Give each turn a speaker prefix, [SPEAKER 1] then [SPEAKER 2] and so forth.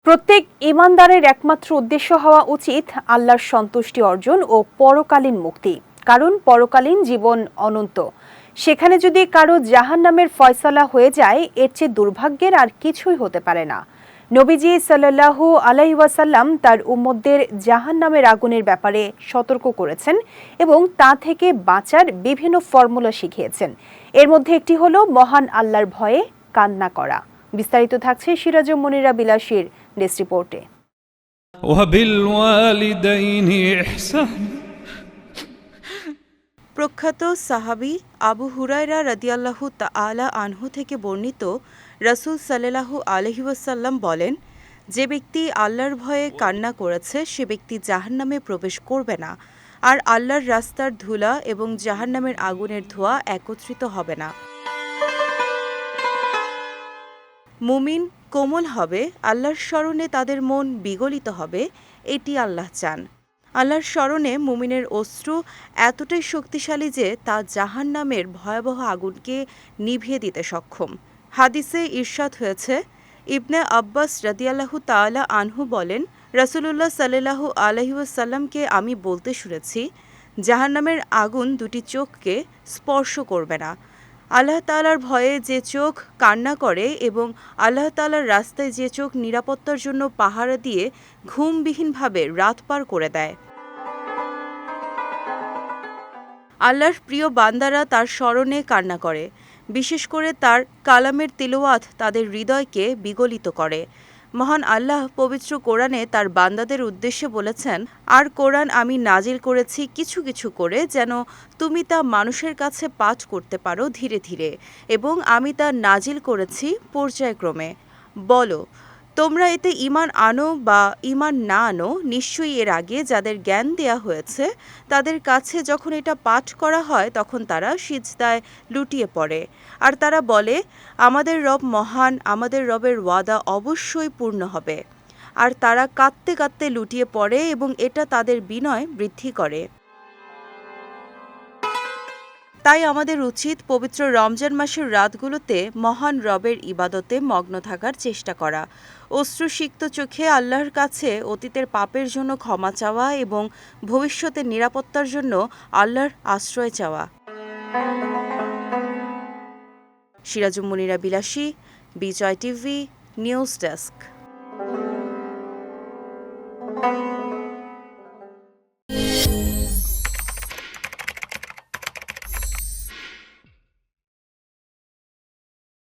[SPEAKER 1] প্রত্যেক ঈমানদারের একমাত্র উদ্দেশ্য হওয়া উচিত আল্লাহর সন্তুষ্টি অর্জন ও পরকালীন মুক্তি। কারণ পরকালীন জীবন অনন্ত। সেখানে যদি কারো জাহান্নামের ফয়সালা হয়ে যায়, এর চেয়ে দুর্ভাগ্যের আর কিছুই হতে পারে না। নবীজি সাল্লাল্লাহু আলাইহি ওয়াসাল্লাম তার উম্মতদের জাহান্নামের আগুনের ব্যাপারে সতর্ক করেছেন এবং তা থেকে বাঁচার বিভিন্ন ফর্মুলা শিখিয়েছেন। এর মধ্যে একটি হলো মহান আল্লাহর ভয়ে কান্না করা। বিস্তারিত থাকছে সিরাজুম মুনিরা বিলাসীর ডেস্ক রিপোর্টে।
[SPEAKER 2] প্রখ্যাত সাহাবী আবু হুরায়রা রাদিয়াল্লাহু তাআলা আনহু থেকে বর্ণিত, রাসূল সাল্লাল্লাহু আলাইহি ওয়াসাল্লাম বলেন, যে ব্যক্তি আল্লাহর ভয়ে কান্না করেছে সে ব্যক্তি জাহান্নামে প্রবেশ করবে না, আর আল্লাহর রাস্তার ধুলা এবং জাহান্নামের আগুনের ধোঁয়া একত্রিত হবে না। মুমিন কোমল হবে, আল্লাহর স্মরণে তাদের মন বিগলিত হবে, এটি আল্লাহ চান। আল্লাহর স্মরণে মুমিনের অশ্রু এতটাই শক্তিশালী যে তা জাহান্নামের ভয়াবহ আগুনকে নিভিয়ে দিতে সক্ষম। হাদিসে ইরশাদ হয়েছে, ইবনে আব্বাস রাদিয়াল্লাহু তাআলা আনহু বলেন, রাসূলুল্লাহ সাল্লাল্লাহু আলাইহি ওয়াসাল্লামকে আমি বলতে শুনেছি, জাহান্নামের আগুন দুটি চোখকে স্পর্শ করবে না। আল্লাহ তাআলার ভয়ে যে চোখ কান্না করে এবং আল্লাহ তাআলার রাস্তায় যে চোখ নিরাপত্তার জন্য পাহারা দিয়ে ঘুমবিহীনভাবে রাত পার করে দেয়। আল্লাহর প্রিয় বান্দারা তার স্মরণে কান্না করে, বিশেষ করে তার কালামের তিলাওয়াত তাদের হৃদয়কে বিগলিত করে। মহান আল্লাহ পবিত্র কোরআনে তার বান্দাদের উদ্দেশ্যে বলেছেন, আর কোরআন আমি নাজিল করেছি কিছু কিছু করে, যেন তুমি তা মানুষের কাছে পাঠ করতে পারো ধীরে ধীরে, এবং আমি তা নাজিল করেছি পর্যায়ক্রমে। বলো, তোমরা এতে ঈমান আনো বা ঈমান না আনো, নিশ্চয়ই এর আগে যাদের জ্ঞান দেয়া হয়েছে তাদের কাছে যখন এটা পাঠ করা হয় তখন তারা সিজদায় লুটিয়ে পড়ে, আর তারা বলে, আমাদের রব মহান, আমাদের রবের ওয়াদা অবশ্যই পূর্ণ হবে। আর তারা কাঁদতে কাঁদতে লুটিয়ে পড়ে এবং এটা তাদের বিনয় বৃদ্ধি করে। তাই আমাদের উচিত পবিত্র রমজান মাসের রাতগুলোতে মহান রবের ইবাদতে মগ্ন থাকার চেষ্টা করা, অশ্রুসিক্ত চোখে আল্লাহর কাছে অতীতের পাপের জন্য ক্ষমা চাওয়া এবং ভবিষ্যতের নিরাপত্তার জন্য আল্লাহর আশ্রয় চাওয়া। সিরাজুম মুনিরা বিলাসী, বিজয় টিভি, নিউজ ডেস্ক।